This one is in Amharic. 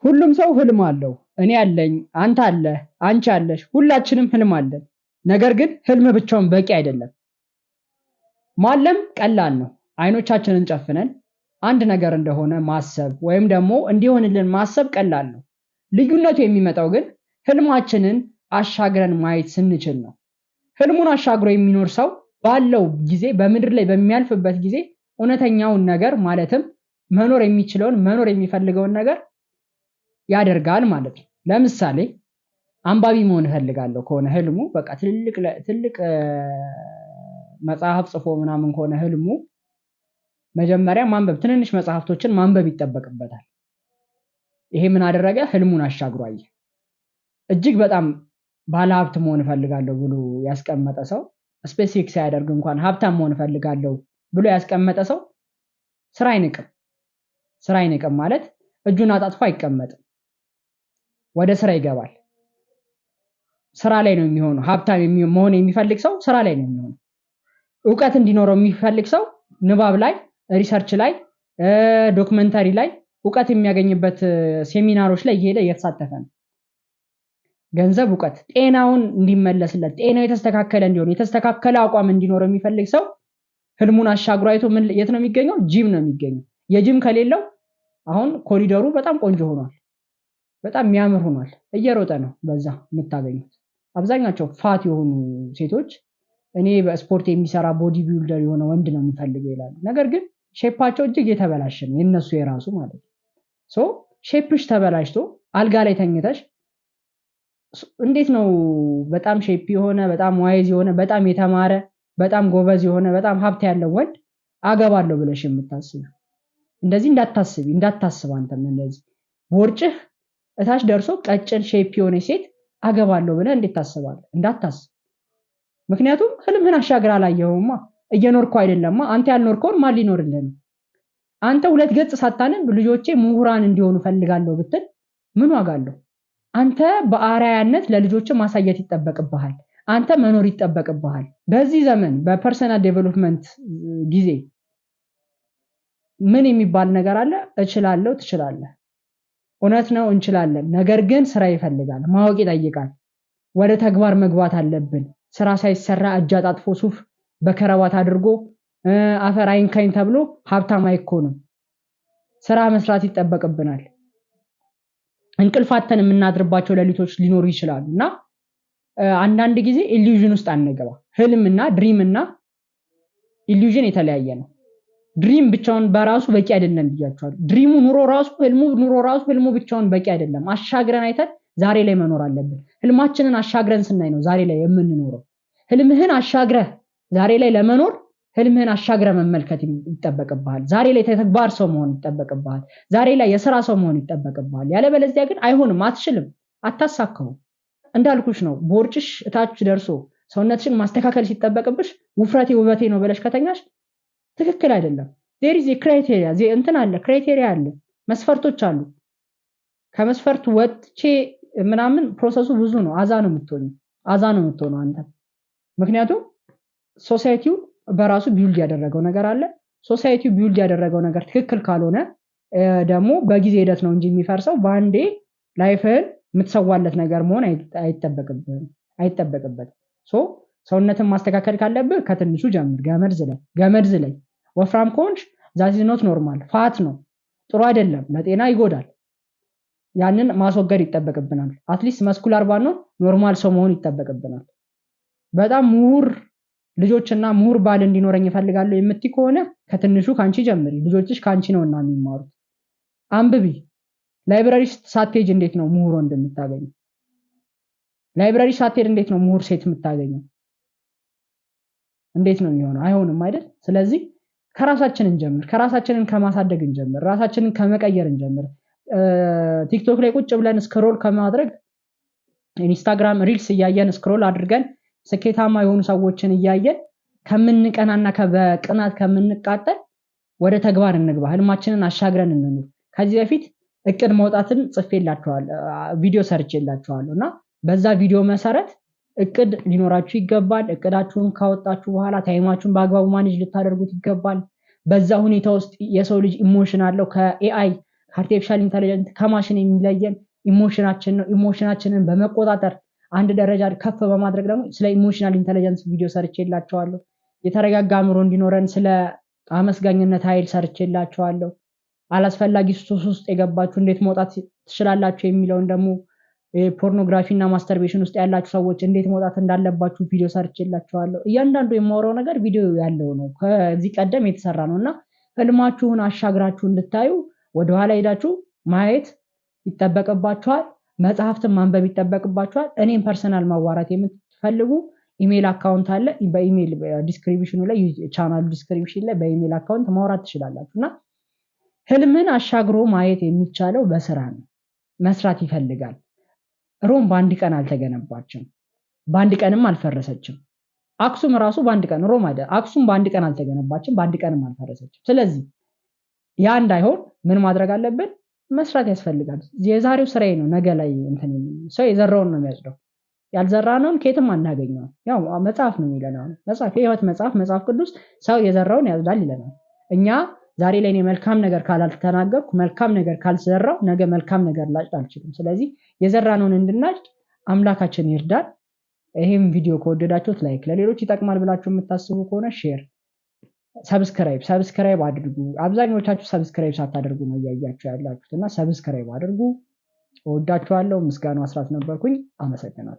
ሁሉም ሰው ህልም አለው። እኔ አለኝ፣ አንተ አለህ፣ አንቺ አለሽ፣ ሁላችንም ህልም አለን። ነገር ግን ህልም ብቻውን በቂ አይደለም። ማለም ቀላል ነው። አይኖቻችንን ጨፍነን አንድ ነገር እንደሆነ ማሰብ ወይም ደግሞ እንዲሆንልን ማሰብ ቀላል ነው። ልዩነቱ የሚመጣው ግን ህልማችንን አሻግረን ማየት ስንችል ነው። ህልሙን አሻግሮ የሚኖር ሰው ባለው ጊዜ በምድር ላይ በሚያልፍበት ጊዜ እውነተኛውን ነገር ማለትም መኖር የሚችለውን መኖር የሚፈልገውን ነገር ያደርጋል ማለት ነው። ለምሳሌ አንባቢ መሆን እፈልጋለሁ ከሆነ ህልሙ በቃ ትልቅ መጽሐፍ ጽፎ ምናምን ከሆነ ህልሙ መጀመሪያ ማንበብ ትንንሽ መጽሐፍቶችን ማንበብ ይጠበቅበታል። ይሄ ምን አደረገ? ህልሙን አሻግሮ አየ። እጅግ በጣም ባለሀብት መሆን እፈልጋለሁ ብሎ ያስቀመጠ ሰው ስፔሲፊክ ሳያደርግ እንኳን ሀብታም መሆን እፈልጋለሁ ብሎ ያስቀመጠ ሰው ስራ አይንቅም ማለት እጁን አጣጥፎ አይቀመጥም። ወደ ስራ ይገባል። ስራ ላይ ነው የሚሆነው። ሀብታም መሆን የሚፈልግ ሰው ስራ ላይ ነው የሚሆነው። ዕውቀት እንዲኖረው የሚፈልግ ሰው ንባብ ላይ፣ ሪሰርች ላይ፣ ዶክመንታሪ ላይ ዕውቀት የሚያገኝበት ሴሚናሮች ላይ እየሄደ እየተሳተፈ ነው። ገንዘብ፣ ዕውቀት፣ ጤናውን እንዲመለስለት፣ ጤናው የተስተካከለ እንዲሆን፣ የተስተካከለ አቋም እንዲኖረው የሚፈልግ ሰው ህልሙን አሻግሮ አይቶ የት ነው የሚገኘው? ጂም ነው የሚገኘው። የጂም ከሌለው አሁን ኮሪደሩ በጣም ቆንጆ ሆኗል። በጣም የሚያምር ሆኗል። እየሮጠ ነው በዛ የምታገኙት። አብዛኛቸው ፋት የሆኑ ሴቶች እኔ በስፖርት የሚሰራ ቦዲ ቢልደር የሆነ ወንድ ነው የምፈልገው ይላሉ። ነገር ግን ሼፓቸው እጅግ የተበላሸ ነው የነሱ የራሱ ማለት ነው። ሶ ሼፕሽ ተበላሽቶ አልጋ ላይ ተኝተሽ እንዴት ነው በጣም ሼፕ የሆነ በጣም ዋይዝ የሆነ በጣም የተማረ በጣም ጎበዝ የሆነ በጣም ሀብት ያለው ወንድ አገባለሁ ብለሽ የምታስቢው? እንደዚህ እንዳታስብ አንተም እንደዚህ ቦርጭህ እታች ደርሶ ቀጭን ሼፕ የሆነ ሴት አገባለሁ ብለህ እንዴት ታስባለህ? እንዳታስብ። ምክንያቱም ህልምህን አሻግራ አላየኸውማ፣ እየኖርከው አይደለማ። አንተ ያልኖርከውን ማን ሊኖርልህ ነው? አንተ ሁለት ገጽ ሳታነብ ልጆቼ ምሁራን እንዲሆኑ ፈልጋለሁ ብትል ምን ዋጋ አለው? አንተ በአርአያነት ለልጆች ማሳየት ይጠበቅብሃል። አንተ መኖር ይጠበቅብሃል። በዚህ ዘመን በፐርሰናል ዴቨሎፕመንት ጊዜ ምን የሚባል ነገር አለ? እችላለሁ፣ ትችላለህ። እውነት ነው፣ እንችላለን። ነገር ግን ስራ ይፈልጋል፣ ማወቅ ይጠይቃል። ወደ ተግባር መግባት አለብን። ስራ ሳይሰራ እጅ አጣጥፎ ሱፍ በከረባት አድርጎ አፈር አይንካኝ ተብሎ ሀብታም አይኮንም። ስራ መስራት ይጠበቅብናል። እንቅልፋተን የምናድርባቸው ሌሊቶች ሊኖሩ ይችላሉ እና አንዳንድ ጊዜ ኢሉዥን ውስጥ አንገባ። ህልምና ድሪምና ኢሉዥን የተለያየ ነው። ድሪም ብቻውን በራሱ በቂ አይደለም ብያቸዋለሁ። ድሪሙ ኑሮ ራሱ ህልሙ ብቻውን በቂ አይደለም። አሻግረን አይተን ዛሬ ላይ መኖር አለብን። ህልማችንን አሻግረን ስናይ ነው ዛሬ ላይ የምንኖረው። ህልምህን አሻግረህ ዛሬ ላይ ለመኖር ህልምህን አሻግረህ መመልከት ይጠበቅብሃል። ዛሬ ላይ ተግባር ሰው መሆን ይጠበቅብሃል። ዛሬ ላይ የሥራ ሰው መሆን ይጠበቅብሃል። ያለበለዚያ ግን አይሆንም፣ አትችልም፣ አታሳካውም። እንዳልኩሽ ነው። ቦርጭሽ እታች ደርሶ ሰውነትሽን ማስተካከል ሲጠበቅብሽ ውፍረቴ ውበቴ ነው ብለሽ ከተኛሽ ትክክል አይደለም። there is a criteria ክራይቴሪያ አለ፣ መስፈርቶች አሉ። ከመስፈርቱ ወጥቼ ምናምን ፕሮሰሱ ብዙ ነው። አዛ ነው የምትሆነው አንተ። ምክንያቱም ሶሳይቲው በራሱ ቢልድ ያደረገው ነገር አለ። ሶሳይቲው ቢልድ ያደረገው ነገር ትክክል ካልሆነ ደግሞ በጊዜ ሂደት ነው እንጂ የሚፈርሰው በአንዴ ላይፍህን የምትሰዋለት ነገር መሆን አይጠበቅበትም። ሰውነትን ማስተካከል ካለብህ ከትንሹ ጀምር። ገመድ ዝለይ። ወፍራም ከሆንሽ ዛት ኢዝ ኖት ኖርማል፣ ፋት ነው፣ ጥሩ አይደለም፣ ለጤና ይጎዳል። ያንን ማስወገድ ይጠበቅብናል። አትሊስት መስኩላር ባንሆን ኖርማል ሰው መሆን ይጠበቅብናል። በጣም ምሁር ልጆችና ምሁር ባል እንዲኖረኝ እፈልጋለሁ የምትይ ከሆነ ከትንሹ ካንቺ ጀምሪ። ልጆችሽ ካንቺ ነውና የሚማሩት። አንብቢ። ላይብራሪ ሳትሄጂ እንዴት ነው ምሁር ወንድ የምታገኘው? ላይብራሪ ሳትሄድ እንዴት ነው ምሁር ሴት የምታገኘው? እንዴት ነው የሚሆነው? አይሆንም አይደል? ስለዚህ ከራሳችን እንጀምር። ከራሳችንን ከማሳደግ እንጀምር። ራሳችንን ከመቀየር እንጀምር። ቲክቶክ ላይ ቁጭ ብለን ስክሮል ከማድረግ ኢንስታግራም ሪልስ እያየን ስክሮል አድርገን ስኬታማ የሆኑ ሰዎችን እያየን ከምንቀናና በቅናት ከምንቃጠል ወደ ተግባር እንግባ። ህልማችንን አሻግረን እንኑር። ከዚህ በፊት እቅድ መውጣትን ጽፌላችኋለሁ፣ ቪዲዮ ሰርቼላችኋለሁ እና በዛ ቪዲዮ መሰረት እቅድ ሊኖራችሁ ይገባል። እቅዳችሁን ካወጣችሁ በኋላ ታይማችሁን በአግባቡ ማኔጅ ልታደርጉት ይገባል። በዛ ሁኔታ ውስጥ የሰው ልጅ ኢሞሽን አለው። ከኤአይ አርቲፊሻል ኢንተለጀንስ ከማሽን የሚለየን ኢሞሽናችን ነው። ኢሞሽናችንን በመቆጣጠር አንድ ደረጃ ከፍ በማድረግ ደግሞ ስለ ኢሞሽናል ኢንተለጀንስ ቪዲዮ ሰርቼላችኋለሁ። የተረጋጋ አእምሮ እንዲኖረን ስለ አመስጋኝነት ኃይል ሰርቼላችኋለሁ። አላስፈላጊ ሱስ ውስጥ የገባችሁ እንዴት መውጣት ትችላላችሁ የሚለውን ደግሞ ፖርኖግራፊ እና ማስተርቤሽን ውስጥ ያላችሁ ሰዎች እንዴት መውጣት እንዳለባችሁ ቪዲዮ ሰርቼላችኋለሁ። እያንዳንዱ የማወራው ነገር ቪዲዮ ያለው ነው፣ ከዚህ ቀደም የተሰራ ነውና ህልማችሁን አሻግራችሁ እንድታዩ ወደኋላ ሄዳችሁ ማየት ይጠበቅባችኋል። መጽሐፍትን ማንበብ ይጠበቅባችኋል። እኔም ፐርሰናል ማዋራት የምትፈልጉ ኢሜል አካውንት አለ። በኢሜል ዲስክሪፕሽኑ ላይ ቻናሉ ዲስክሪፕሽን ላይ በኢሜል አካውንት ማውራት ትችላላችሁና ህልምን አሻግሮ ማየት የሚቻለው በስራ ነው። መስራት ይፈልጋል። ሮም በአንድ ቀን አልተገነባችም፣ በአንድ ቀንም አልፈረሰችም። አክሱም ራሱ በአንድ ቀን ሮም አይደል፣ አክሱም በአንድ ቀን አልተገነባችም፣ በአንድ ቀንም አልፈረሰችም። ስለዚህ ያ እንዳይሆን ምን ማድረግ አለብን? መስራት ያስፈልጋል። የዛሬው ስራዬ ነው ነገ ላይ ሰው የዘራውን ነው የሚያጭደው። ያልዘራነውን ከየትም አናገኘው። ያው መጽሐፍ ነው የሚለናው። መጽሐፍ የህይወት መጽሐፍ ቅዱስ ሰው የዘራውን ያጭዳል ይለናል። እኛ ዛሬ ላይ እኔ መልካም ነገር ካላልተናገርኩ፣ መልካም ነገር ካልዘራው ነገ መልካም ነገር ላጭድ አልችልም። ስለዚህ የዘራነውን እንድናጭድ አምላካችን ይርዳል። ይሄም ቪዲዮ ከወደዳችሁት ላይክ፣ ለሌሎች ይጠቅማል ብላችሁ የምታስቡ ከሆነ ሼር፣ ሰብስክራይብ አድርጉ። አብዛኞቻችሁ ሰብስክራይብ ሳታደርጉ ነው እያያችሁ ያላችሁት እና ሰብስክራይብ አድርጉ። እወዳችኋለሁ። ምስጋናው አስራት ነበርኩኝ። አመሰግናለሁ።